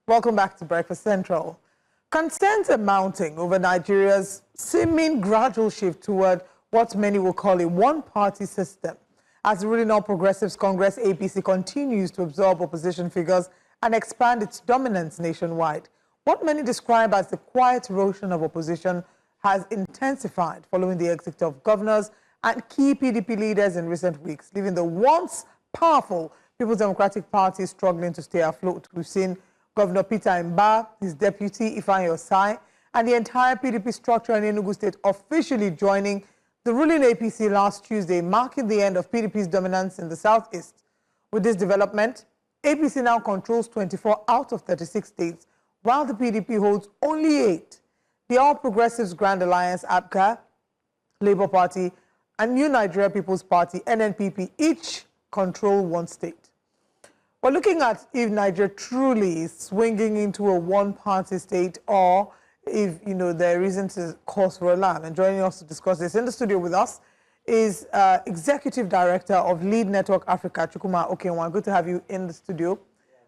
Welcome back to Breakfast Central. Concerns are mounting over Nigeria's seeming gradual shift toward what many will call a one-party system, as the ruling All Progressives Congress APC continues to absorb opposition figures and expand its dominance nationwide. What many describe as the quiet erosion of opposition has intensified following the exit of governors and key PDP leaders in recent weeks, leaving the once powerful People's Democratic Party struggling to stay afloat. We've seen Governor Peter Mba, his deputy Ifeanyi Osai, and the entire PDP structure in Enugu State officially joining the ruling APC last Tuesday, marking the end of PDP's dominance in the southeast. With this development, APC now controls 24 out of 36 states, while the PDP holds only 8. The All Progressives Grand Alliance, APGA, Labour Party, and New Nigeria People's Party, NNPP, each control one state. We're looking at if Nigeria truly is swinging into a one-party state, or if, there isn't a cause for alarm. And joining us to discuss this in the studio with us is Executive Director of Lead Network Africa, Chukwuma Okenwa. Good to have you in the studio.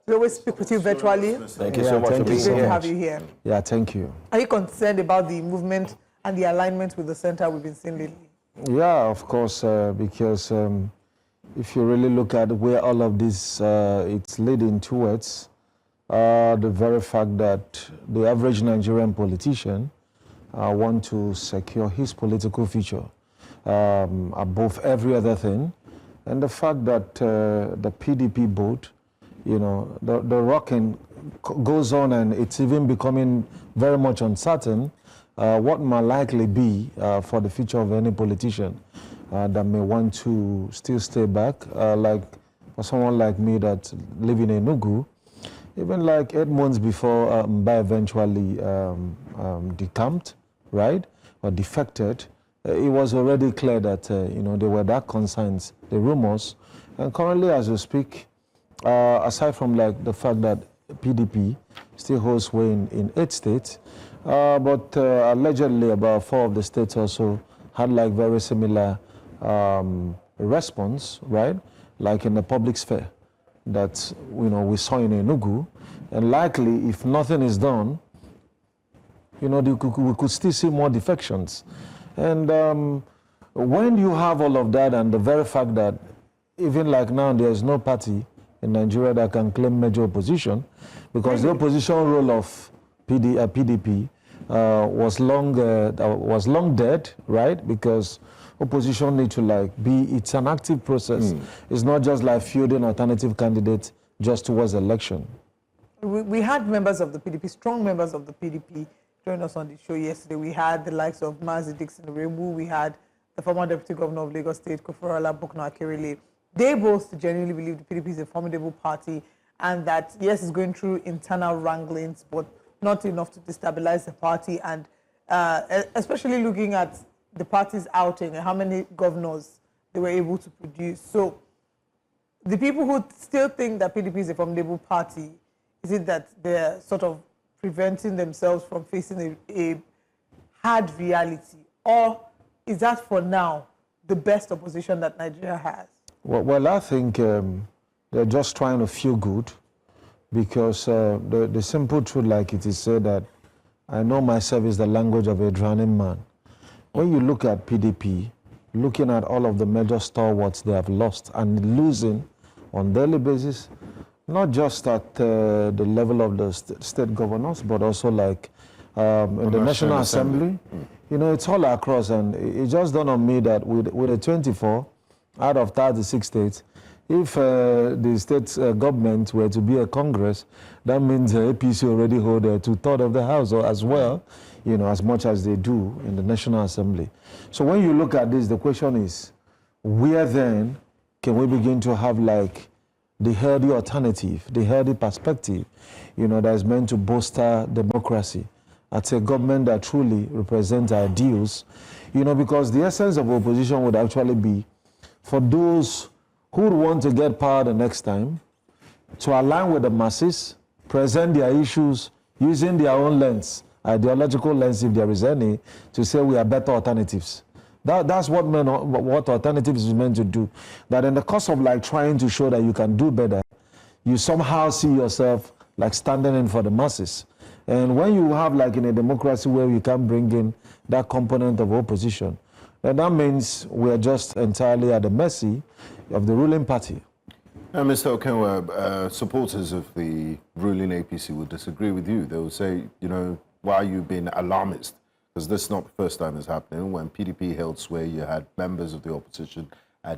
We always speak with you virtually. Thank you so much for being here. Good to have you here. Yeah, thank you. Are you concerned about the movement and the alignment with the center we've been seeing lately? Yeah, of course, because if you really look at where all of this it's leading towards, the very fact that the average Nigerian politician want to secure his political future above every other thing, and the fact that the PDP boat, the rocking goes on, and it's even becoming very much uncertain what might likely be for the future of any politician that may want to still stay back, like for someone like me that live in Enugu. Even like 8 months before Mba eventually decamped, right, or defected, it was already clear that, there were dark concerns, the rumors. And currently, as we speak, aside from like the fact that PDP still holds sway in 8 states, but allegedly about 4 of the states also had like very similar response, right, like in the public sphere that we saw in Enugu, and likely if nothing is done, we could still see more defections. And when you have all of that, and the very fact that even like now there is no party in Nigeria that can claim major opposition, because the opposition role of PDP was long dead, right? Because opposition need to it's an active process. It's not just like fielding alternative candidates just towards election. We had members of the PDP, strong members of the PDP, join us on the show yesterday. We had the likes of Mazi Dixon Remu, we had the former Deputy Governor of Lagos State, Koforala Bukno Akerele. They both genuinely believe the PDP is a formidable party, and that, yes, it's going through internal wranglings, but not enough to destabilize the party, and especially looking at the party's outing and how many governors they were able to produce. So the people who still think that PDP is a formidable party, is it that they're sort of preventing themselves from facing a hard reality? Or is that for now the best opposition that Nigeria has? Well, I think they're just trying to feel good, because the simple truth, like it is said, that I know myself is the language of a drowning man. When you look at PDP, looking at all of the major stalwarts they have lost and losing on daily basis, not just at the level of the state governors, but also like in the National Assembly. It's all across, and it just dawned on me that with the 24 out of 36 states, if the state government were to be a Congress, that means the APC already hold 2/3 of the House as well, as much as they do in the National Assembly. So when you look at this, the question is, where then can we begin to have like the healthy alternative, the healthy perspective, that is meant to bolster democracy? It's a government that truly represents ideals, because the essence of opposition would actually be for those who would want to get power the next time to align with the masses, present their issues using their own lens, ideological lens if there is any, to say we are better alternatives. That's what alternatives is meant to do. That in the course of trying to show that you can do better, you somehow see yourself like standing in for the masses. And when you have, like in a democracy where you can bring in that component of opposition, then that means we're just entirely at the mercy of the ruling party. Mr. Okenwa, supporters of the ruling APC will disagree with you. They will say, you know, why are you being alarmist? Because this is not the first time it's happening. When PDP held sway, you had members of the opposition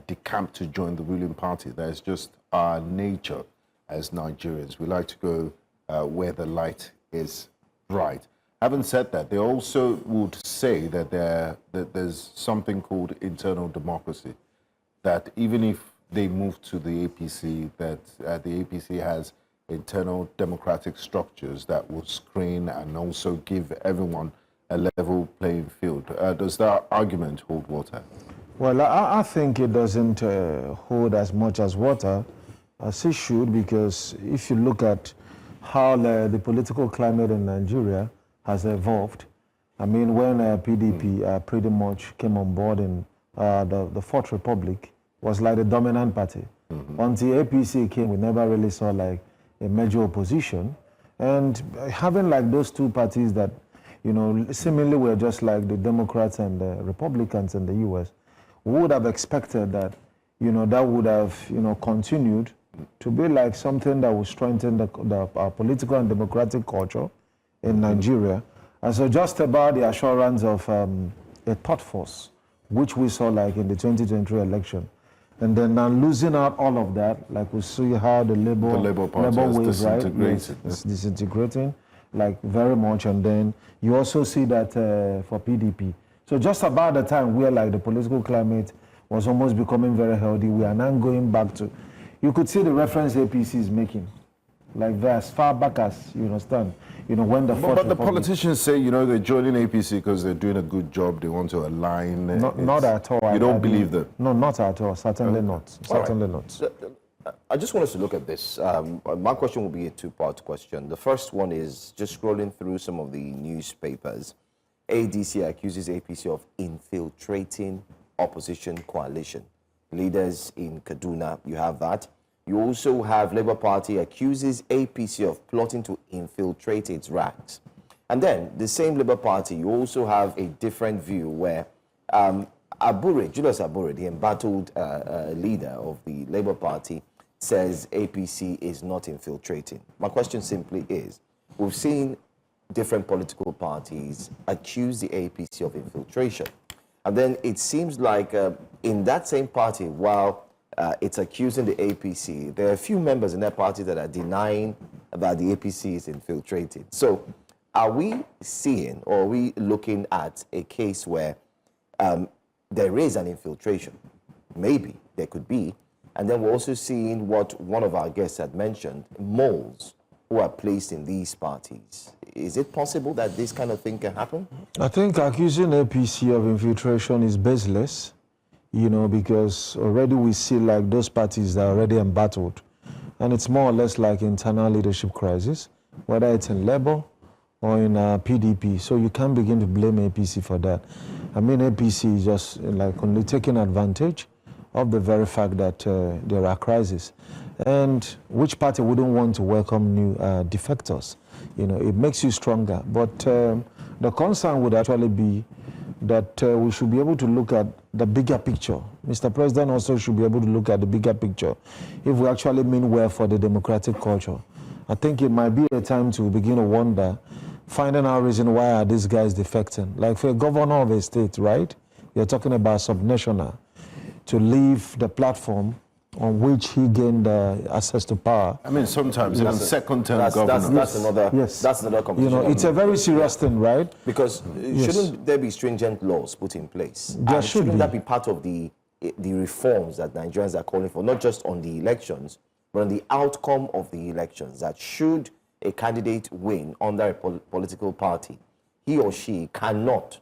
decamped to join the ruling party. That is just our nature as Nigerians. We like to go where the light is bright. Having said that, they also would say that there's something called internal democracy, that even if they move to the APC, that the APC has internal democratic structures that will screen and also give everyone a level playing field. Does that argument hold water? Well, I think it doesn't hold as much as water as it should, because if you look at how the political climate in Nigeria has evolved, I mean, when PDP pretty much came on board in the Fourth Republic, was like the dominant party. Until APC came, we never really saw like a major opposition. And having like those two parties that, you know, seemingly were just like the Democrats and the Republicans in the US, we would have expected that, you know, that would have, you know, continued to be like something that would strengthen our political and democratic culture in Nigeria. And so just about the assurance of a thought force, which we saw like in the 2023 election. And then now losing out all of that, like we see how the Labour Party is wave, right? disintegrating. Yes, it's disintegrating, like very much. And then you also see that for PDP. So just about the time where like the political climate was almost becoming very healthy, we are now going back to, you could see the reference APC is making, like that, as far back as, you understand, you know, when the But the politicians say, you know, they're joining APC because they're doing a good job, they want to align. Not at all. You don't believe that? No, not at all. Certainly not. Certainly not. I just want us to look at this. My question will be a two-part question. The first one is just scrolling through some of the newspapers. ADC accuses APC of infiltrating opposition coalition. Leaders in Kaduna, you have that. You also have Labour Party accuses APC of plotting to infiltrate its ranks. And then the same Labour Party, you also have a different view where Julius Abure, the embattled leader of the Labour Party, says APC is not infiltrating. My question simply is, we've seen different political parties accuse the APC of infiltration. And then it seems like in that same party, while it's accusing the APC, there are a few members in that party that are denying that the APC is infiltrated. So are we seeing, or are we looking at a case where there is an infiltration? Maybe there could be. And then we're also seeing what one of our guests had mentioned, moles who are placed in these parties. Is it possible that this kind of thing can happen? I think accusing APC of infiltration is baseless, you know, because already we see like those parties that are already embattled. And it's more or less like internal leadership crisis, whether it's in Labour or in PDP. So you can't begin to blame APC for that. I mean, APC is just like only taking advantage of the very fact that there are crises. And which party wouldn't want to welcome new defectors? You know, it makes you stronger. But the concern would actually be that we should be able to look at the bigger picture. Mr. President also should be able to look at the bigger picture if we actually mean well for the democratic culture. I think it might be a time to begin to wonder, finding out reason why are these guys defecting. Like for a governor of a state, right? You're talking about subnational, to leave the platform on which he gained access to power. I mean, sometimes even second-term governors. That's another conversation. You know, it's a very serious thing, right? Because shouldn't there be stringent laws put in place? There should shouldn't be. that be part of the reforms that Nigerians are calling for, not just on the elections, but on the outcome of the elections, that should a candidate win under a political party, he or she cannot.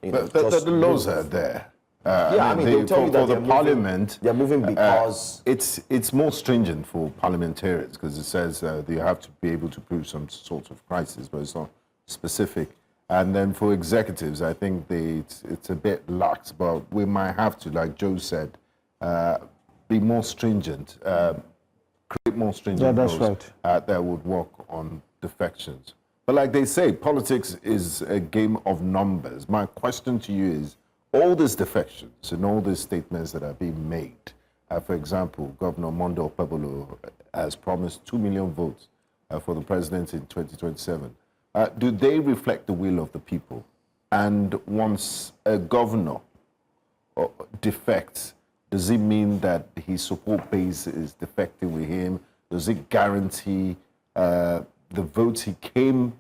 The laws are there. I mean, they'll tell you that for the parliament, they're moving because it's more stringent for parliamentarians, because it says they have to be able to prove some sort of crisis, but it's not specific. And then for executives, I think it's a bit lax, but we might have to, like Joe said, be more stringent. create more stringent that's laws right. that would work on defections. But like they say, politics is a game of numbers. My question to you is, all these defections and all these statements that are being made, for example, Governor Mondo Pabolo has promised 2 million votes for the president in 2027. Do they reflect the will of the people? And once a governor defects, does it mean that his support base is defecting with him? Does it guarantee the votes he came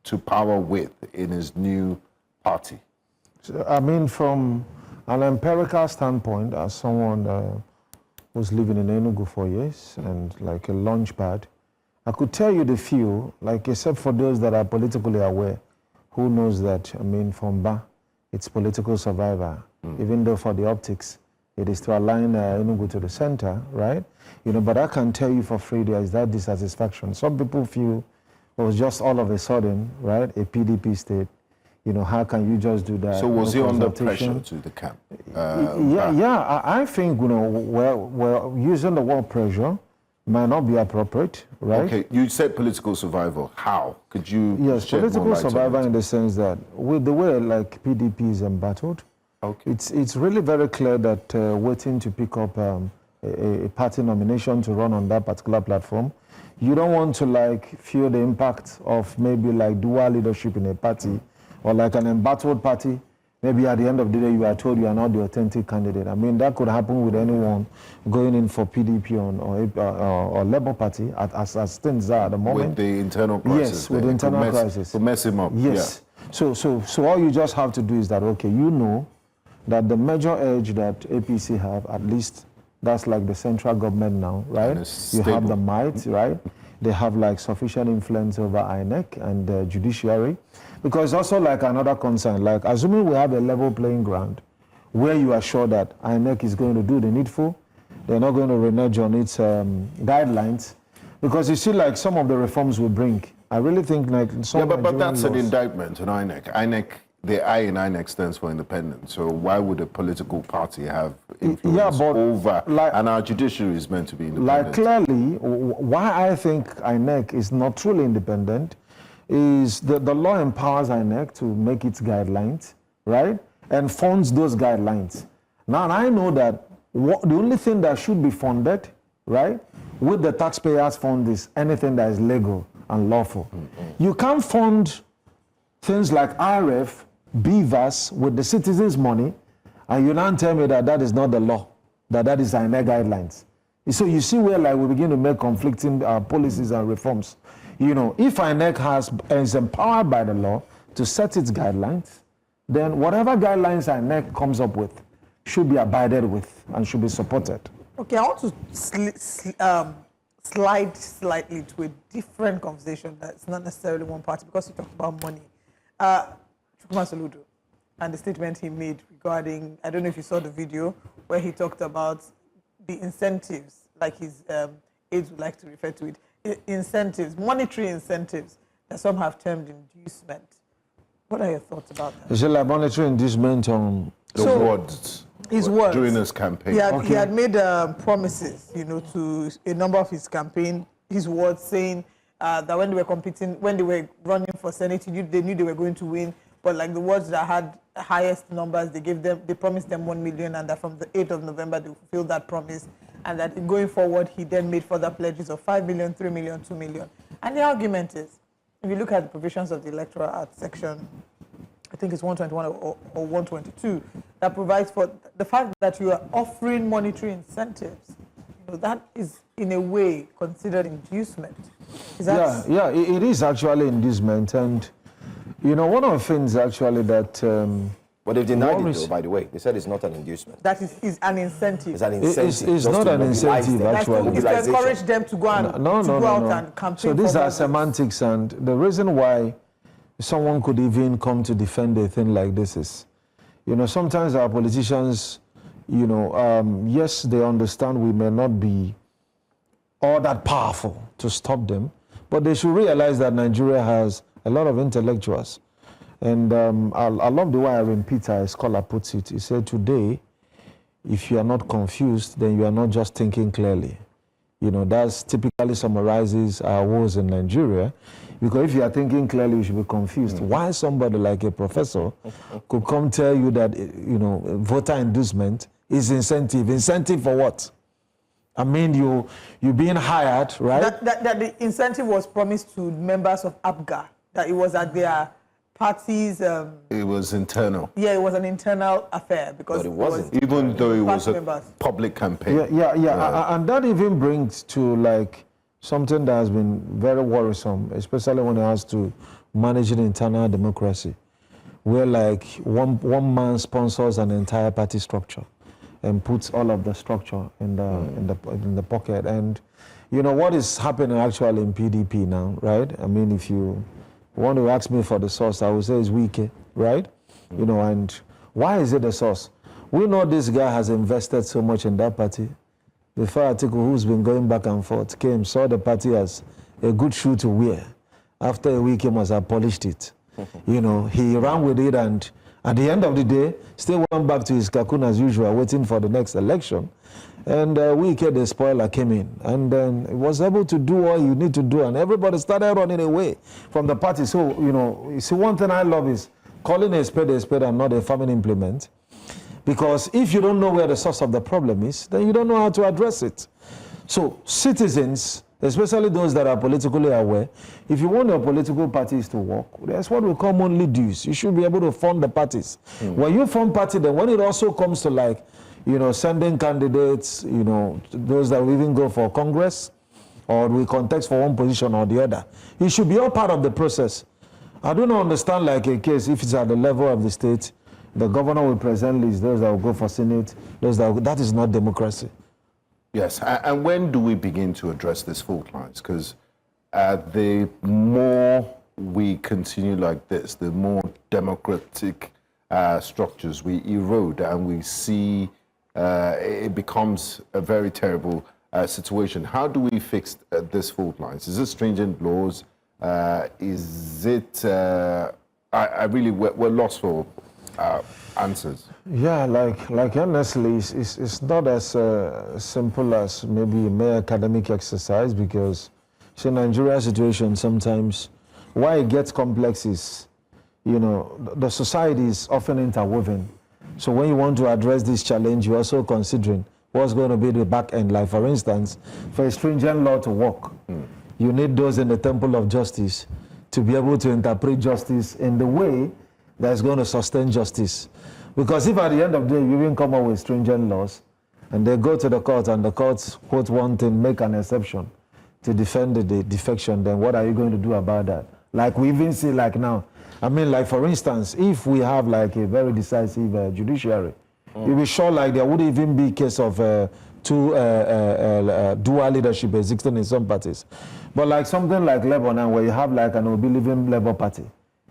to power with in his new party? I mean, from an empirical standpoint, as someone who's living in Enugu for years and like a launch pad, I could tell you the few, like except for those that are politically aware, who knows that, I mean, from Ba, it's political survivor, even though for the optics, it is to align Enugu to the center, right? But I can tell you for free, there is that dissatisfaction. Some people feel it was just all of a sudden, right, a PDP state. How can you just do that? So was he under pressure to the camp? I think, well, using the word pressure might not be appropriate, right? Okay, you said political survival. How? Could you Yes, shed more political light on survival it? in the sense that with the way like PDP is embattled, Okay. it's really very clear that waiting to pick up a party nomination to run on that particular platform, you don't want to like feel the impact of maybe like dual leadership in a party or like an embattled party. Maybe at the end of the day, you are told you are not the authentic candidate. I mean, that could happen with anyone going in for PDP or Labour Party as things are at the moment. With the internal crisis. Yes, with the internal crisis. To mess him up. Yes. Yeah. So all you just have to do is that, okay, that the major edge that APC have, at least that's like the central government now, right? And it's You have stable. the might, right? They have like sufficient influence over INEC and the judiciary. Because also like another concern, like assuming we have a level playing ground where you are sure that INEC is going to do the needful, they're not going to renege on its guidelines. Because you see like some of the reforms we bring, I really think like some But Nigerian that's an laws- indictment on INEC. INEC, the I in INEC stands for independent. So why would a political party have influence but over? like- And our judiciary is meant to be Like independent. clearly, why I think INEC is not truly independent is the law empowers INEC to make its guidelines, right? And funds those guidelines. Now, and I know that the only thing that should be funded, right, with the taxpayers' fund is anything that is legal and lawful. You can't fund things like RF, BVAS with the citizens' money, and you now tell me that that is not the law, that is INEC guidelines. So you see where like we begin to make conflicting policies and reforms. If INEC is empowered by the law to set its guidelines, then whatever guidelines INEC comes up with should be abided with and should be supported. Okay, I want to slide slightly to a different conversation that's not necessarily one party, because you talked about money. Chukwuma Soludo and the statement he made regarding, I don't know if you saw the video, where he talked about the incentives, like his aides would like to refer to it, incentives, monetary incentives that some have termed inducement. What are your thoughts about that? Is it like monetary inducement on The words. His words. During his campaign. He had made promises, to a number of his campaign, his words saying that when they were competing, when they were running for Senate, they knew they were going to win. But like the wards that had highest numbers, they promised them 1 million, and that from the 8th of November, they fulfilled that promise. And that going forward, he then made further pledges of 5 million, 3 million, 2 million. And the argument is, if you look at the provisions of the Electoral Act section, I think it's 121 or 122, that provides for the fact that you are offering monetary incentives. That is in a way considered inducement. Is that it is actually inducement. And one of the things actually that But they've denied it, though, by the way. They said it's not an inducement. that is an incentive. It's an incentive. It's just not to an mobilize incentive, them. actually. It's to encourage them to go and go out and campaign. So these for are votes. semantics, and the reason why someone could even come to defend a thing like this is, sometimes our politicians, yes, they understand we may not be all that powerful to stop them, but they should realize that Nigeria has a lot of intellectuals. And I love the way Irene Peter, a scholar, puts it. He said, today, if you are not confused, then you are not just thinking clearly. You know, that typically summarizes our woes in Nigeria. Because if you are thinking clearly, you should be confused. Why somebody like a professor could come tell you that, you know, voter inducement is incentive? Incentive for what? I mean, you're being hired, right? That the incentive was promised to members of APGA, that it was at their party's... It was internal. Yeah, it was an internal affair because But it wasn't. Even though it was a members. public campaign. Yeah. And that even brings to like something that has been very worrisome, especially when it has to managing internal democracy, where like one man sponsors an entire party structure and puts all of the structure in the pocket. And you know what is happening actually in PDP now, right? I mean, if you want to ask me for the source, I would say it's Wike, right? You know, and why is it the source? We know this guy has invested so much in that party. Before Atiku, who's been going back and forth, came, saw the party as a good shoe to wear. After a week, he must have polished it. You know, he ran with it, and at the end of the day, still went back to his cocoon as usual, waiting for the next election. And Wike, the spoiler, came in. And then he was able to do all you need to do, and everybody started running away from the party. So, you know, you see, one thing I love is calling a spade and not a farming implement. Because if you don't know where the source of the problem is, then you don't know how to address it. So citizens, especially those that are politically aware, if you want your political parties to work, that's what we call monthly dues. You should be able to fund the parties. When you fund party, then when it also comes to like, you know, sending candidates, you know, those that will even go for Congress, or we contest for one position or the other, it should be all part of the process. I do not understand like a case if it's at the level of the state, the governor will present lists, those that will go for Senate, that is not democracy. Yes, and when do we begin to address this fault lines? Because the more we continue like this, the more democratic structures we erode, and we see it becomes a very terrible situation. How do we fix this fault lines? Is it stringent laws? Is it... we're lost for answers. Yeah, like honestly, it's not as simple as maybe a mere academic exercise, because see, Nigeria situation sometimes, why it gets complex is, you know, the society is often interwoven. So when you want to address this challenge, you're also considering what's going to be the back end. Like for instance, for a stringent law to work, you need those in the temple of justice to be able to interpret justice in the way that's going to sustain justice. Because if at the end of the day you even come up with stringent laws and they go to the court and the courts quote one thing, make an exception to defend the defection, then what are you going to do about that? Like we even see like now, I mean, like for instance, if we have like a very decisive judiciary, you'll be sure like there would even be a case of dual leadership existing in some parties. But like something like Lebanon, where you have like an Obi-Living Labour Party,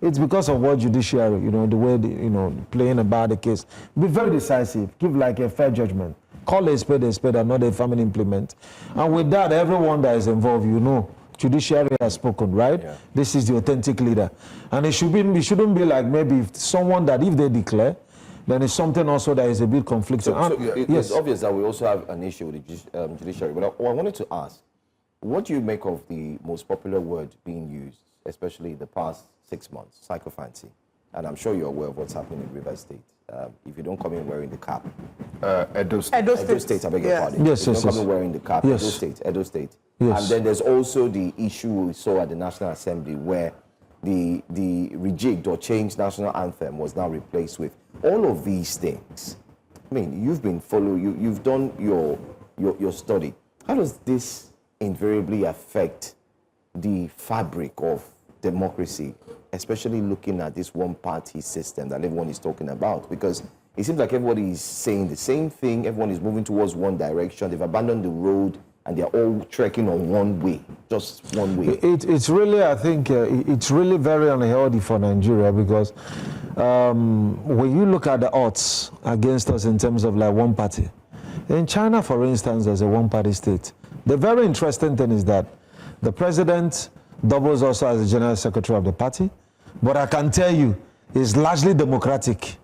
it's because of what judiciary, you know, the way, you know, playing about the case. Be very decisive, give like a fair judgment. Call a spade and not a famine implement. And with that, everyone that is involved, you know, judiciary has spoken, right? Yeah. This is the authentic leader. And it shouldn't be like maybe someone that if they declare, then it's something also that is a bit conflicting. It's obvious that we also have an issue with the judiciary. But I wanted to ask, what do you make of the most popular word being used, especially the past 6 months, psychophancy? And I'm sure you're aware of what's happening in River State. If you don't come in wearing the cap. Edo State, I beg your pardon. Yes, if you don't come in wearing the cap, Edo State. Yes. And then there's also the issue we saw at the National Assembly where the rejigged or changed national anthem was now replaced with all of these things. I mean, you've been following, you've done your study. How does this invariably affect the fabric of democracy, especially looking at this one-party system that everyone is talking about? Because it seems like everybody is saying the same thing, everyone is moving towards one direction, they've abandoned the road, and they're all trekking on one way, just one way. It's really, I think, it's really very unhealthy for Nigeria, because when you look at the odds against us in terms of like one party, in China, for instance, there's a one-party state. The very interesting thing is that the president doubles also as the general secretary of the party, but I can tell you, it's largely democratic,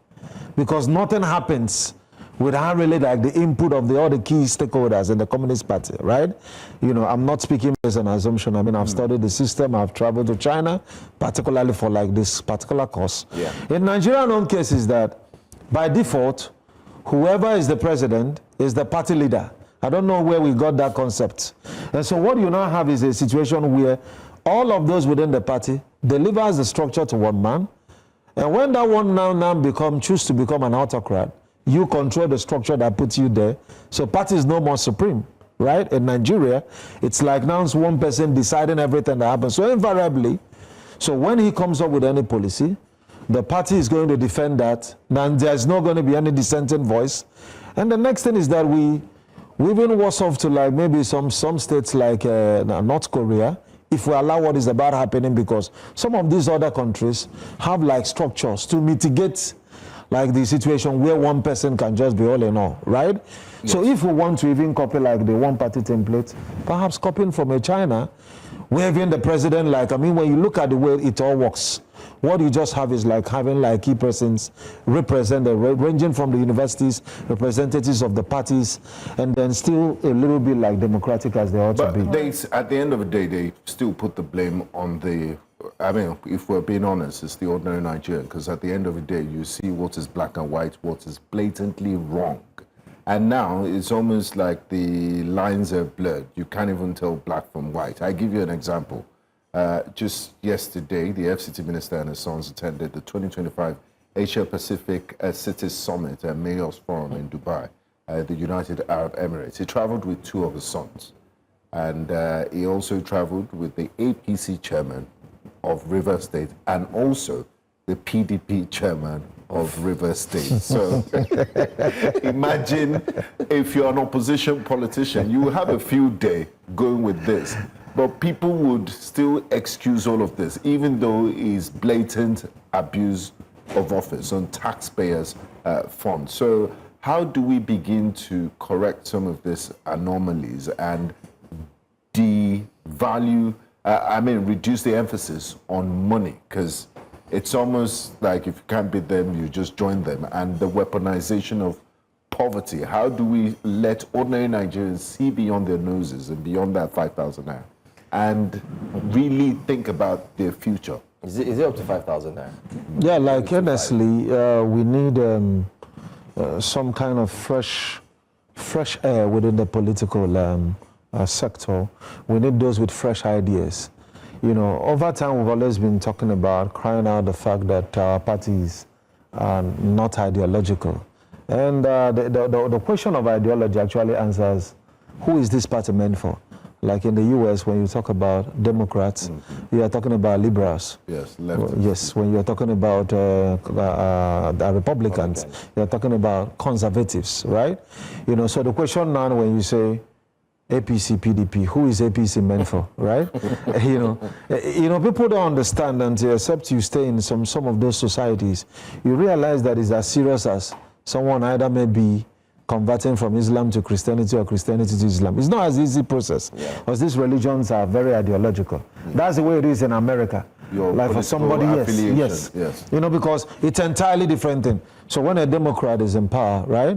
because nothing happens without really like the input of all the key stakeholders in the Communist Party, right? You know, I'm not speaking as an assumption. I mean, I've studied the system. I've traveled to China, particularly for like this particular course. Yeah. In Nigerian own case is that by default, whoever is the president is the party leader. I don't know where we got that concept. And so what you now have is a situation where all of those within the party delivers the structure to one man. And when that one now choose to become an autocrat, you control the structure that puts you there. So party is no more supreme, right? In Nigeria, it's like now it's one person deciding everything that happens. So invariably, so when he comes up with any policy, the party is going to defend that. Then there's not going to be any dissenting voice. And the next thing is that we've been worse off to like maybe some states like North Korea, if we allow what is about happening, because some of these other countries have like structures to mitigate like the situation where one person can just be all in all, right? Yes. So if we want to even copy like the one-party template, perhaps copying from a China, where even the president, like, I mean, when you look at the way it all works, what you just have is like having like key persons represent ranging from the universities, representatives of the parties, and then still a little bit like democratic as they ought to be. But at the end of the day, they still put the blame on the, I mean, if we're being honest, it's the ordinary Nigerian, because at the end of the day, you see what is black and white, what is blatantly wrong. And now it's almost like the lines are blurred. You can't even tell black from white. I give you an example. Just yesterday, the FCT minister and his sons attended the 2025 Asia Pacific Cities Summit and Mayors Forum in Dubai, the United Arab Emirates. He traveled with two of his sons. And he also traveled with the APC chairman of River State and also the PDP chairman of River State. So imagine if you're an opposition politician, you will have a field day going with this. But people would still excuse all of this, even though it's blatant abuse of office on taxpayers' funds. So how do we begin to correct some of these anomalies and reduce the emphasis on money? Because it's almost like if you can't beat them, you just join them. And the weaponization of poverty, how do we let ordinary Nigerians see beyond their noses and beyond that 5,000 naira and really think about their future? Is it up to 5,000 naira? Yeah, like honestly, we need some kind of fresh air within the political sector. We need those with fresh ideas. You know, over time, we've always been talking about, crying out the fact that our parties are not ideological. And the question of ideology actually answers, who is this party meant for? Like in the US, when you talk about Democrats, you are talking about liberals. Yes, left. Yes, when you're talking about the Republicans, you're talking about conservatives, right? You know, so the question now when you say APC, PDP, who is APC meant for, right? you know, people don't understand until, except you stay in some of those societies, you realize that it's as serious as someone either may be converting from Islam to Christianity or Christianity to Islam. It's not as easy process, because these religions are very ideological. That's the way it is in America. Like for somebody, yes. You know, because it's entirely different thing. So when a Democrat is in power, right,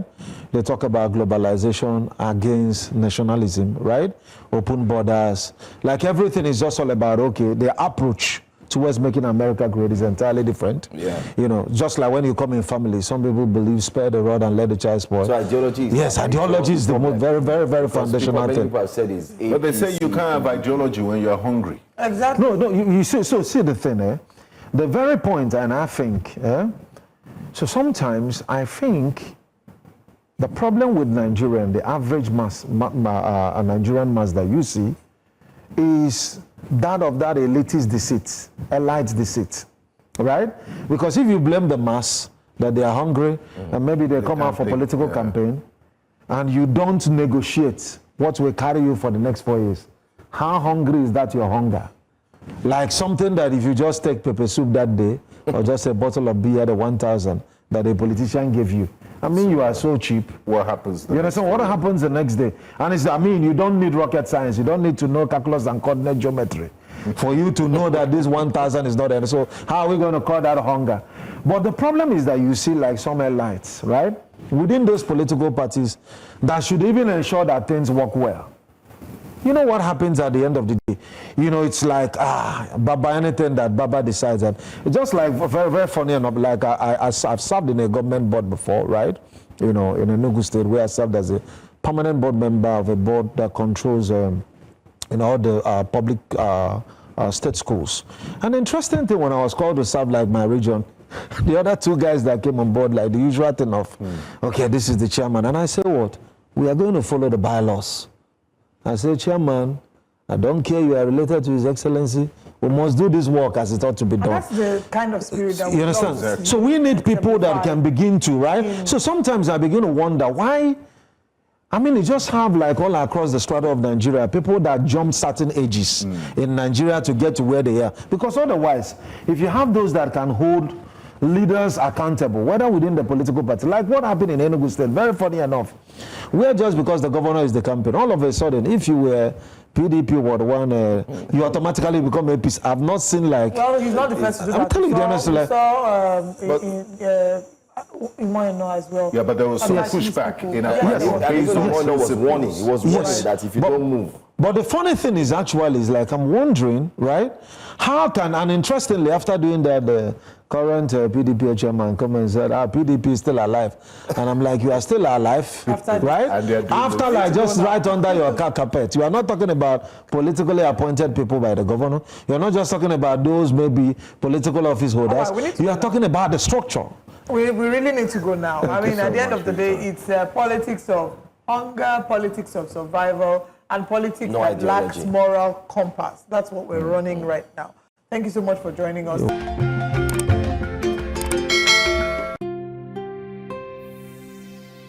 they talk about globalization against nationalism, right? Open borders. Like everything is just all about, okay, the approach towards making America great is entirely different. Yeah. You know, just like when you come in family, some people believe spare the rod and let the child spoil. So ideology is... Yes, ideology is the most very, very, very foundational thing. People have said is APC. But they say you can't have ideology when you're hungry. Exactly. No, you see, so see the thing, the very point, and I think, so sometimes I think the problem with Nigerian, the average Nigerian mass that you see, is that of that elitist deceit, elite deceit, right? Because if you blame the mass that they are hungry and maybe they come out for political campaign and you don't negotiate what will carry you for the next 4 years, how hungry is that your hunger? Like something that if you just take pepper soup that day or just a bottle of beer at 1,000 that a politician gave you, I mean, you are so cheap. What happens? You understand? What happens the next day? And it's, I mean, you don't need rocket science. You don't need to know calculus and coordinate geometry for you to know that this 1,000 is not there. So how are we going to call that hunger? But the problem is that you see like some elites, right? within those political parties that should even ensure that things work well. You know what happens at the end of the day? You know, it's like, Baba, anything that Baba decides. That it's just like, very, very funny enough, like I've served in a government board before, right? You know, in Enugu State, where I served as a permanent board member of a board that controls, all the public state schools. An interesting thing, when I was called to serve like my region, the other two guys that came on board, like the usual thing of, okay, this is the chairman. And I say, what? We are going to follow the bylaws. I say, Chairman, I don't care you are related to His Excellency. We must do this work as it ought to be done. That's the kind of spirit that we You understand? Exactly. So we need people that can begin to, right? So sometimes I begin to wonder why. I mean, you just have like all across the strata of Nigeria, people that jump certain ages in Nigeria to get to where they are. Because otherwise, if you have those that can hold leaders accountable, whether within the political party, like what happened in Enugu State, very funny enough, where just because the governor is the campaign, all of a sudden, if you were PDP Ward 1, you automatically become APC. I've not seen like... Well, he's not the first to do that. I'm telling you the honest, we like... saw Imoeno as well. Yeah, but there was some pushback in our Based on what was warning. It was warning that if you don't move. But the funny thing is actually is like I'm wondering, right? How can, and interestingly, after doing that, the current PDP chairman come and said, PDP is still alive. And I'm like, you are still alive, right? After like just right under your carpet. You are not talking about politically appointed people by the governor. You're not just talking about those maybe political office holders. You are talking about the structure. We really need to go now. I mean, at the end of the day, it's politics of hunger, politics of survival, and politics that lacks moral compass. That's what we're running right now. Thank you so much for joining us.